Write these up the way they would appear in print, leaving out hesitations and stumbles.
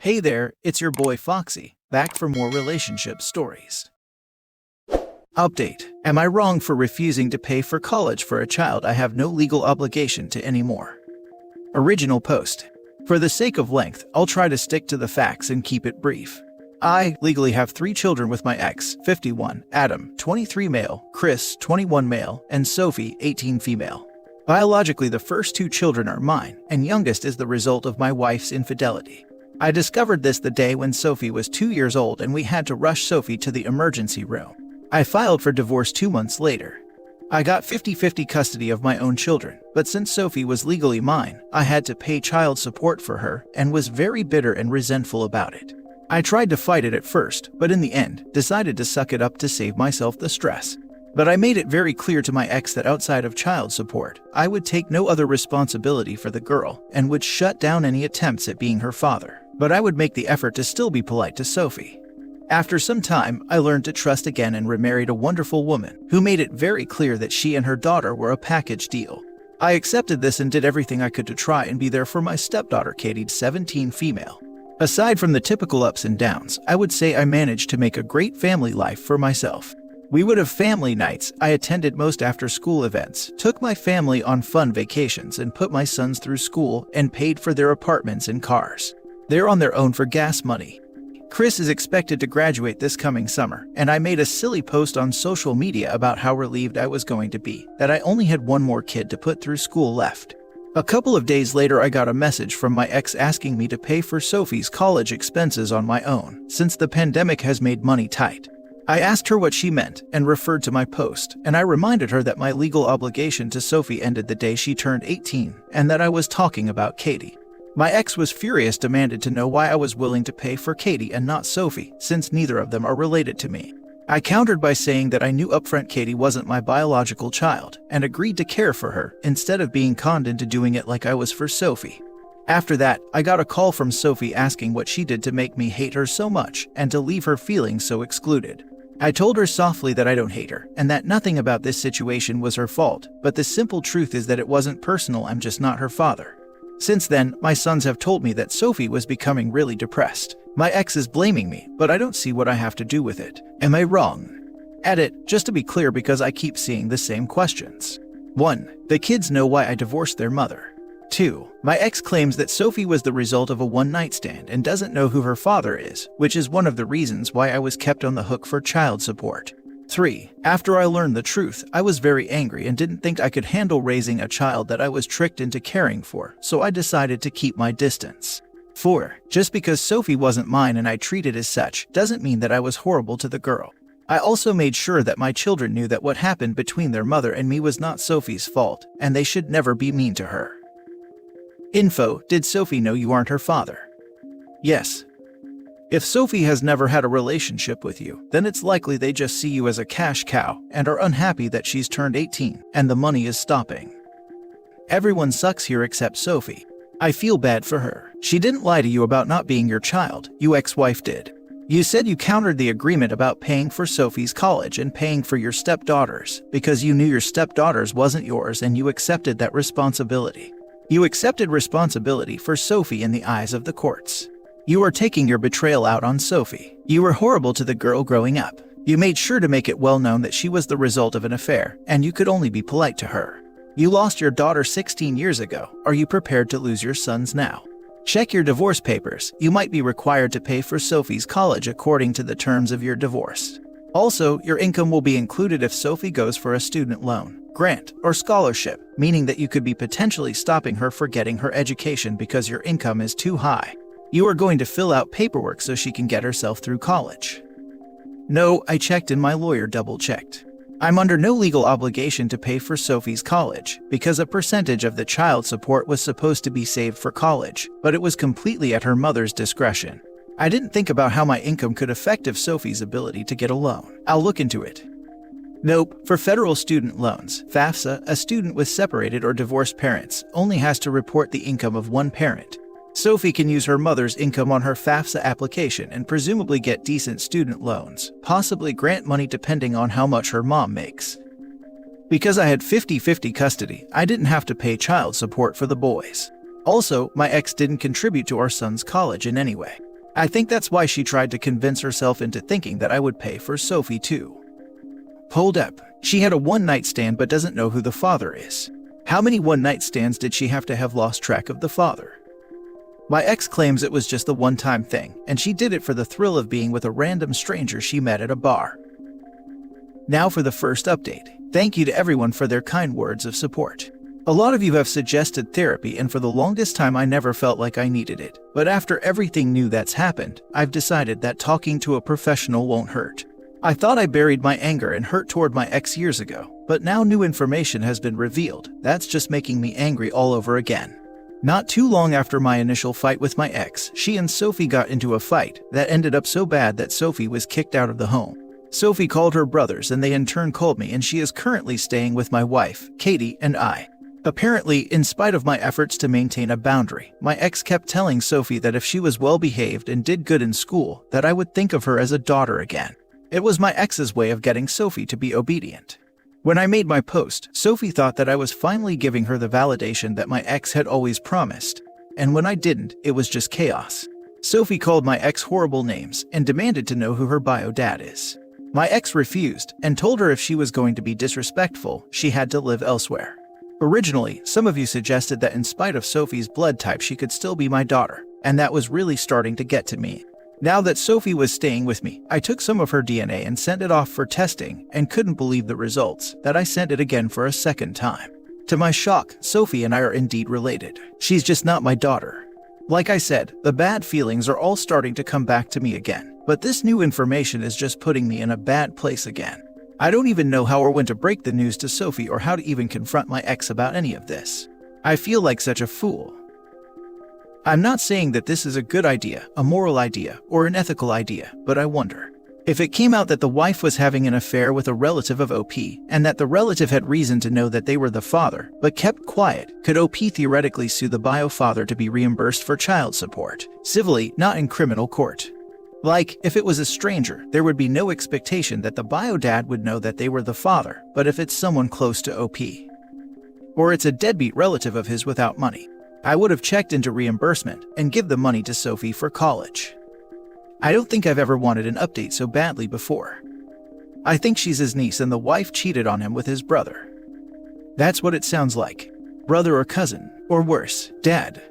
Hey there, it's your boy Foxy, back for more relationship stories. Update. Am I wrong for refusing to pay for college for a child I have no legal obligation to anymore? Original post. For the sake of length, I'll try to stick to the facts and keep it brief. I legally have 3 children with my ex, 51, Adam, 23 male, Chris, 21 male, and Sophie, 18 female. Biologically, the first 2 children are mine, and youngest is the result of my wife's infidelity. I discovered this the day when Sophie was 2 years old and we had to rush Sophie to the emergency room. I filed for divorce 2 months later. I got 50-50 custody of my own children, but since Sophie was legally mine, I had to pay child support for her and was very bitter and resentful about it. I tried to fight it at first, but in the end, decided to suck it up to save myself the stress. But I made it very clear to my ex that outside of child support, I would take no other responsibility for the girl and would shut down any attempts at being her father. But I would make the effort to still be polite to Sophie. After some time, I learned to trust again and remarried a wonderful woman who made it very clear that she and her daughter were a package deal. I accepted this and did everything I could to try and be there for my stepdaughter Katie, 17 female. Aside from the typical ups and downs, I would say I managed to make a great family life for myself. We would have family nights, I attended most after-school events, took my family on fun vacations and put my sons through school and paid for their apartments and cars. They're on their own for gas money. Chris is expected to graduate this coming summer, and I made a silly post on social media about how relieved I was going to be that I only had one more kid to put through school left. A couple of days later, I got a message from my ex asking me to pay for Sophie's college expenses on my own, since the pandemic has made money tight. I asked her what she meant and referred to my post, and I reminded her that my legal obligation to Sophie ended the day she turned 18 and that I was talking about Katie. My ex was furious, demanded to know why I was willing to pay for Katie and not Sophie, since neither of them are related to me. I countered by saying that I knew upfront Katie wasn't my biological child and agreed to care for her instead of being conned into doing it like I was for Sophie. After that, I got a call from Sophie asking what she did to make me hate her so much and to leave her feeling so excluded. I told her softly that I don't hate her and that nothing about this situation was her fault, but the simple truth is that it wasn't personal, I'm just not her father. Since then, my sons have told me that Sophie was becoming really depressed. My ex is blaming me, but I don't see what I have to do with it. Am I wrong? Edit, just to be clear because I keep seeing the same questions. 1. The kids know why I divorced their mother. 2. My ex claims that Sophie was the result of a one-night stand and doesn't know who her father is, which is one of the reasons why I was kept on the hook for child support. 3. After I learned the truth, I was very angry and didn't think I could handle raising a child that I was tricked into caring for, so I decided to keep my distance. 4. Just because Sophie wasn't mine and I treated as such, doesn't mean that I was horrible to the girl. I also made sure that my children knew that what happened between their mother and me was not Sophie's fault, and they should never be mean to her. Info: did Sophie know you aren't her father? Yes. If Sophie has never had a relationship with you, then it's likely they just see you as a cash cow and are unhappy that she's turned 18 and the money is stopping. Everyone sucks here except Sophie. I feel bad for her. She didn't lie to you about not being your child, your ex-wife did. You said you countered the agreement about paying for Sophie's college and paying for your stepdaughters because you knew your stepdaughters wasn't yours and you accepted that responsibility. You accepted responsibility for Sophie in the eyes of the courts. You are taking your betrayal out on Sophie. You were horrible to the girl growing up. You made sure to make it well known that she was the result of an affair, and you could only be polite to her. You lost your daughter 16 years ago. Are you prepared to lose your sons now? Check your divorce papers. You might be required to pay for Sophie's college according to the terms of your divorce. Also, your income will be included if Sophie goes for a student loan, grant, or scholarship, meaning that you could be potentially stopping her for getting her education because your income is too high. You are going to fill out paperwork so she can get herself through college. No, I checked and my lawyer double-checked. I'm under no legal obligation to pay for Sophie's college because a percentage of the child support was supposed to be saved for college, but it was completely at her mother's discretion. I didn't think about how my income could affect Sophie's ability to get a loan. I'll look into it. Nope, for federal student loans, FAFSA, a student with separated or divorced parents only has to report the income of one parent. Sophie can use her mother's income on her FAFSA application and presumably get decent student loans, possibly grant money depending on how much her mom makes. Because I had 50-50 custody, I didn't have to pay child support for the boys. Also, my ex didn't contribute to our son's college in any way. I think that's why she tried to convince herself into thinking that I would pay for Sophie too. Hold up, she had a one-night stand but doesn't know who the father is. How many one-night stands did she have to have lost track of the father? My ex claims it was just a one-time thing, and she did it for the thrill of being with a random stranger she met at a bar. Now for the first update. Thank you to everyone for their kind words of support. A lot of you have suggested therapy, and for the longest time I never felt like I needed it. But after everything new that's happened, I've decided that talking to a professional won't hurt. I thought I buried my anger and hurt toward my ex years ago, but now new information has been revealed that's just making me angry all over again. Not too long after my initial fight with my ex, she and Sophie got into a fight that ended up so bad that Sophie was kicked out of the home. Sophie called her brothers and they in turn called me, and she is currently staying with my wife, Katie, and I. Apparently, in spite of my efforts to maintain a boundary, my ex kept telling Sophie that if she was well behaved and did good in school, that I would think of her as a daughter again. It was my ex's way of getting Sophie to be obedient. When I made my post, Sophie thought that I was finally giving her the validation that my ex had always promised. And when I didn't, it was just chaos. Sophie called my ex horrible names and demanded to know who her bio dad is. My ex refused and told her if she was going to be disrespectful, she had to live elsewhere. Originally, some of you suggested that in spite of Sophie's blood type she could still be my daughter, and that was really starting to get to me. Now that Sophie was staying with me, I took some of her DNA and sent it off for testing and couldn't believe the results, that I sent it again for a second time. To my shock, Sophie and I are indeed related. She's just not my daughter. Like I said, the bad feelings are all starting to come back to me again, but this new information is just putting me in a bad place again. I don't even know how or when to break the news to Sophie or how to even confront my ex about any of this. I feel like such a fool. I'm not saying that this is a good idea, a moral idea, or an ethical idea, but I wonder. If it came out that the wife was having an affair with a relative of OP, and that the relative had reason to know that they were the father, but kept quiet, could OP theoretically sue the bio father to be reimbursed for child support, civilly, not in criminal court? Like, if it was a stranger, there would be no expectation that the bio dad would know that they were the father, but if it's someone close to OP, or it's a deadbeat relative of his without money, I would have checked into reimbursement and give the money to Sophie for college. I don't think I've ever wanted an update so badly before. I think she's his niece and the wife cheated on him with his brother. That's what it sounds like. Brother or cousin, or worse, dad.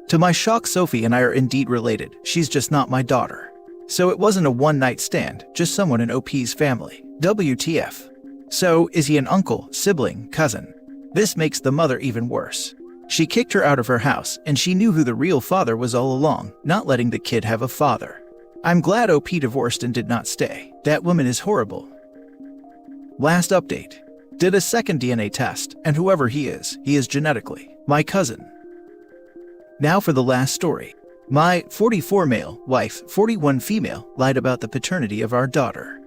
To my shock, Sophie and I are indeed related, she's just not my daughter. So it wasn't a one-night stand, just someone in OP's family. WTF. So, is he an uncle, sibling, cousin? This makes the mother even worse. She kicked her out of her house, and she knew who the real father was all along, not letting the kid have a father. I'm glad OP divorced and did not stay. That woman is horrible. Last update. Did a second DNA test, and whoever he is genetically my cousin. Now for the last story. My 44 male wife, 41 female, lied about the paternity of our daughter.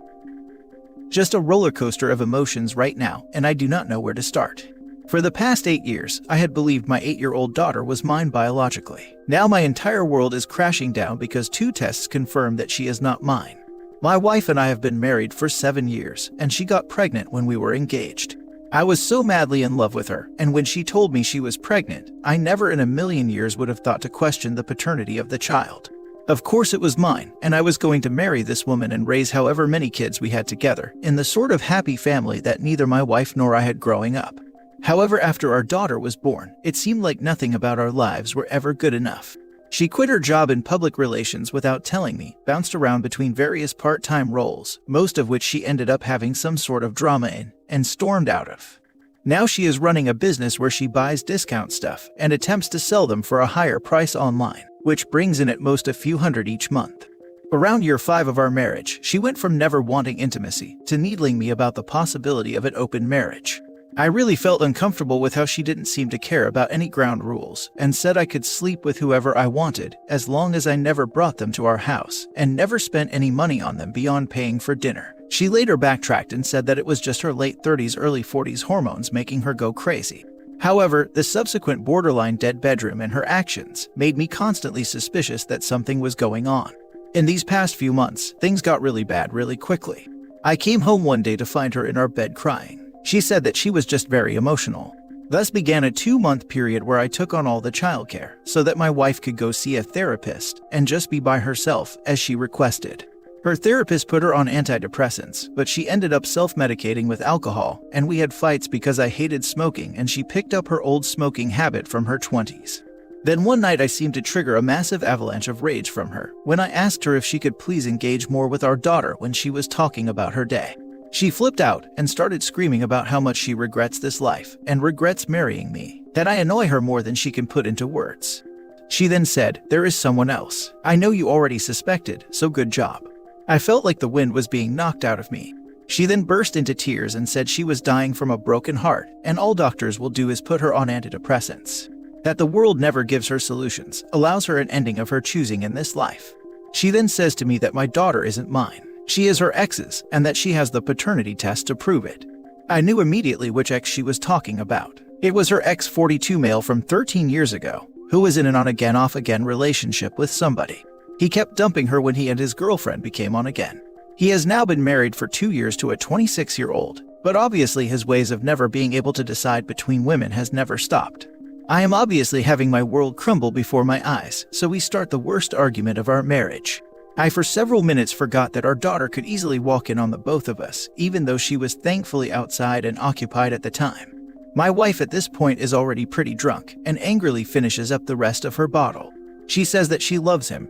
Just a roller coaster of emotions right now, and I do not know where to start. For the past 8 years, I had believed my 8-year-old daughter was mine biologically. Now my entire world is crashing down because 2 tests confirm that she is not mine. My wife and I have been married for 7 years, and she got pregnant when we were engaged. I was so madly in love with her, and when she told me she was pregnant, I never in a million years would have thought to question the paternity of the child. Of course it was mine, and I was going to marry this woman and raise however many kids we had together, in the sort of happy family that neither my wife nor I had growing up. However, after our daughter was born, it seemed like nothing about our lives were ever good enough. She quit her job in public relations without telling me, bounced around between various part-time roles, most of which she ended up having some sort of drama in, and stormed out of. Now she is running a business where she buys discount stuff and attempts to sell them for a higher price online, which brings in at most a few hundred each month. Around year 5 of our marriage, she went from never wanting intimacy to needling me about the possibility of an open marriage. I really felt uncomfortable with how she didn't seem to care about any ground rules and said I could sleep with whoever I wanted as long as I never brought them to our house and never spent any money on them beyond paying for dinner. She later backtracked and said that it was just her late 30s, early 40s hormones making her go crazy. However, the subsequent borderline dead bedroom and her actions made me constantly suspicious that something was going on. In these past few months, things got really bad really quickly. I came home one day to find her in our bed crying. She said that she was just very emotional. Thus began a 2-month period where I took on all the childcare so that my wife could go see a therapist and just be by herself as she requested. Her therapist put her on antidepressants, but she ended up self-medicating with alcohol, and we had fights because I hated smoking and she picked up her old smoking habit from her 20s. Then one night I seemed to trigger a massive avalanche of rage from her when I asked her if she could please engage more with our daughter when she was talking about her day. She flipped out and started screaming about how much she regrets this life and regrets marrying me, that I annoy her more than she can put into words. She then said, "There is someone else. I know you already suspected, so good job." I felt like the wind was being knocked out of me. She then burst into tears and said she was dying from a broken heart and all doctors will do is put her on antidepressants. That the world never gives her solutions, allows her an ending of her choosing in this life. She then says to me that my daughter isn't mine. She is her ex's, and that she has the paternity test to prove it. I knew immediately which ex she was talking about. It was her ex-42 male from 13 years ago, who was in an on-again off-again relationship with somebody. He kept dumping her when he and his girlfriend became on again. He has now been married for 2 years to a 26-year-old, but obviously his ways of never being able to decide between women has never stopped. I am obviously having my world crumble before my eyes, so we start the worst argument of our marriage. I for several minutes forgot that our daughter could easily walk in on the both of us, even though she was thankfully outside and occupied at the time. My wife at this point is already pretty drunk and angrily finishes up the rest of her bottle. She says that she loves him,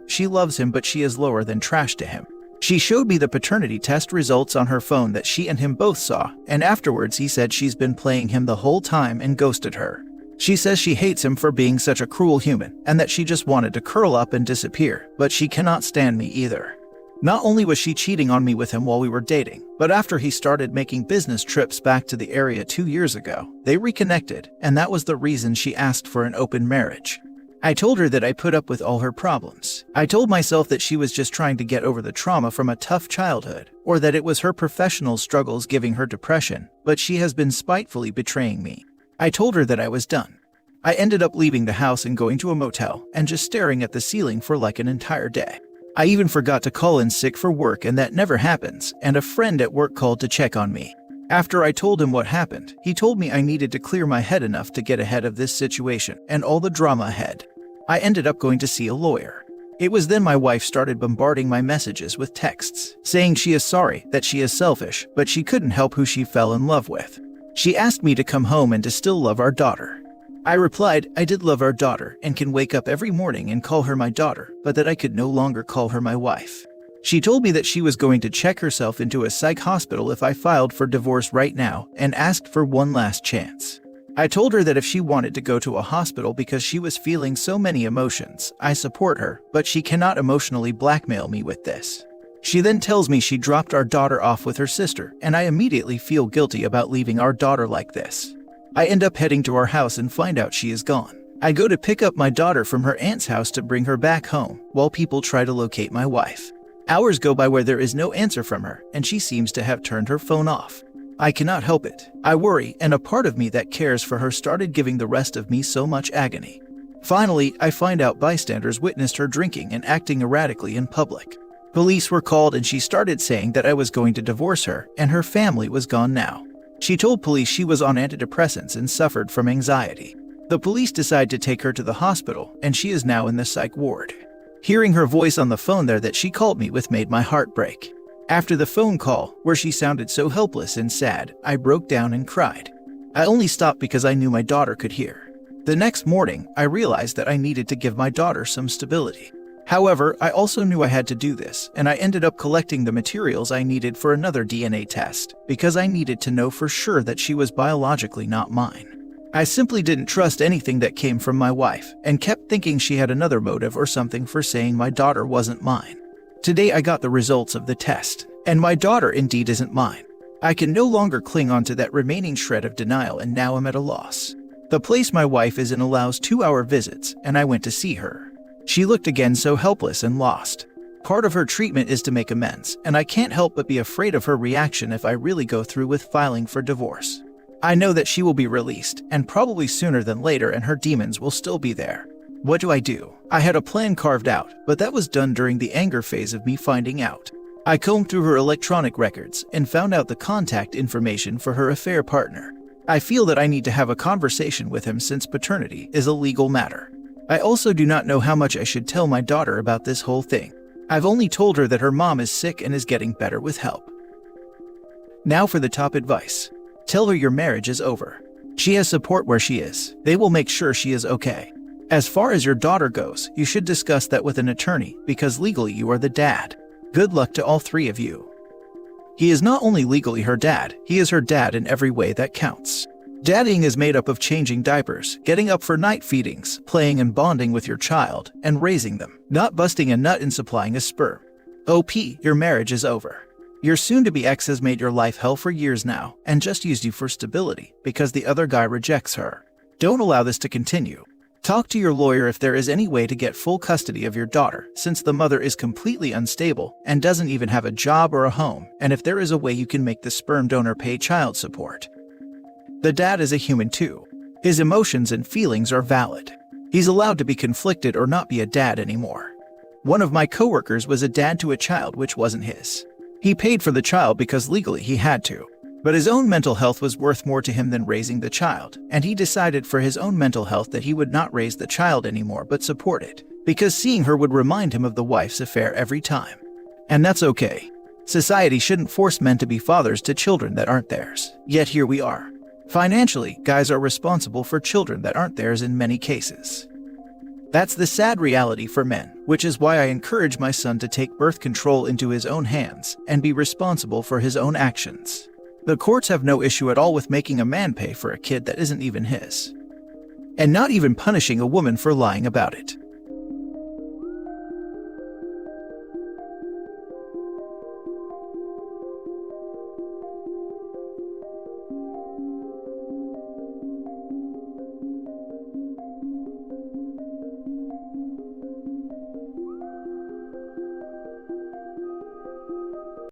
but she is lower than trash to him. She showed me the paternity test results on her phone that she and him both saw, and afterwards he said she's been playing him the whole time and ghosted her. She says she hates him for being such a cruel human and that she just wanted to curl up and disappear, but she cannot stand me either. Not only was she cheating on me with him while we were dating, but after he started making business trips back to the area 2 years ago, they reconnected, and that was the reason she asked for an open marriage. I told her that I put up with all her problems. I told myself that she was just trying to get over the trauma from a tough childhood, or that it was her professional struggles giving her depression, but she has been spitefully betraying me. I told her that I was done. I ended up leaving the house and going to a motel and just staring at the ceiling for like an entire day. I even forgot to call in sick for work, and that never happens, and a friend at work called to check on me. After I told him what happened, he told me I needed to clear my head enough to get ahead of this situation and all the drama ahead. I ended up going to see a lawyer. It was then my wife started bombarding my messages with texts, saying she is sorry, that she is selfish, but she couldn't help who she fell in love with. She asked me to come home and to still love our daughter. I replied, I did love our daughter and can wake up every morning and call her my daughter, but that I could no longer call her my wife. She told me that she was going to check herself into a psych hospital if I filed for divorce right now and asked for one last chance. I told her that if she wanted to go to a hospital because she was feeling so many emotions, I support her, but she cannot emotionally blackmail me with this. She then tells me she dropped our daughter off with her sister, and I immediately feel guilty about leaving our daughter like this. I end up heading to our house and find out she is gone. I go to pick up my daughter from her aunt's house to bring her back home, while people try to locate my wife. Hours go by where there is no answer from her, and she seems to have turned her phone off. I cannot help it. I worry, and a part of me that cares for her started giving the rest of me so much agony. Finally, I find out bystanders witnessed her drinking and acting erratically in public. Police were called and she started saying that I was going to divorce her and her family was gone now. She told police she was on antidepressants and suffered from anxiety. The police decide to take her to the hospital and she is now in the psych ward. Hearing her voice on the phone there that she called me with made my heart break. After the phone call, where she sounded so helpless and sad, I broke down and cried. I only stopped because I knew my daughter could hear. The next morning, I realized that I needed to give my daughter some stability. However, I also knew I had to do this, and I ended up collecting the materials I needed for another DNA test, because I needed to know for sure that she was biologically not mine. I simply didn't trust anything that came from my wife, and kept thinking she had another motive or something for saying my daughter wasn't mine. Today I got the results of the test, and my daughter indeed isn't mine. I can no longer cling on to that remaining shred of denial, and now I'm at a loss. The place my wife is in allows 2-hour visits, and I went to see her. She looked again so helpless and lost. Part of her treatment is to make amends, and I can't help but be afraid of her reaction if I really go through with filing for divorce. I know that she will be released, and probably sooner than later, and her demons will still be there. What do? I had a plan carved out, but that was done during the anger phase of me finding out. I combed through her electronic records and found out the contact information for her affair partner. I feel that I need to have a conversation with him since paternity is a legal matter. I also do not know how much I should tell my daughter about this whole thing. I've only told her that her mom is sick and is getting better with help. Now for the top advice. Tell her your marriage is over. She has support where she is. They will make sure she is okay. As far as your daughter goes, you should discuss that with an attorney because legally you are the dad. Good luck to all three of you. He is not only legally her dad, he is her dad in every way that counts. Daddying is made up of changing diapers, getting up for night feedings, playing and bonding with your child, and raising them, not busting a nut and supplying a sperm. OP, your marriage is over. Your soon-to-be ex has made your life hell for years now and just used you for stability because the other guy rejects her. Don't allow this to continue. Talk to your lawyer if there is any way to get full custody of your daughter, since the mother is completely unstable and doesn't even have a job or a home, and if there is a way you can make the sperm donor pay child support. The dad is a human too. His emotions and feelings are valid. He's allowed to be conflicted or not be a dad anymore. One of my coworkers was a dad to a child which wasn't his. He paid for the child because legally he had to. But his own mental health was worth more to him than raising the child, and he decided for his own mental health that he would not raise the child anymore but support it, because seeing her would remind him of the wife's affair every time. And that's okay. Society shouldn't force men to be fathers to children that aren't theirs. Yet here we are. Financially, guys are responsible for children that aren't theirs in many cases. That's the sad reality for men, which is why I encourage my son to take birth control into his own hands and be responsible for his own actions. The courts have no issue at all with making a man pay for a kid that isn't even his. And not even punishing a woman for lying about it.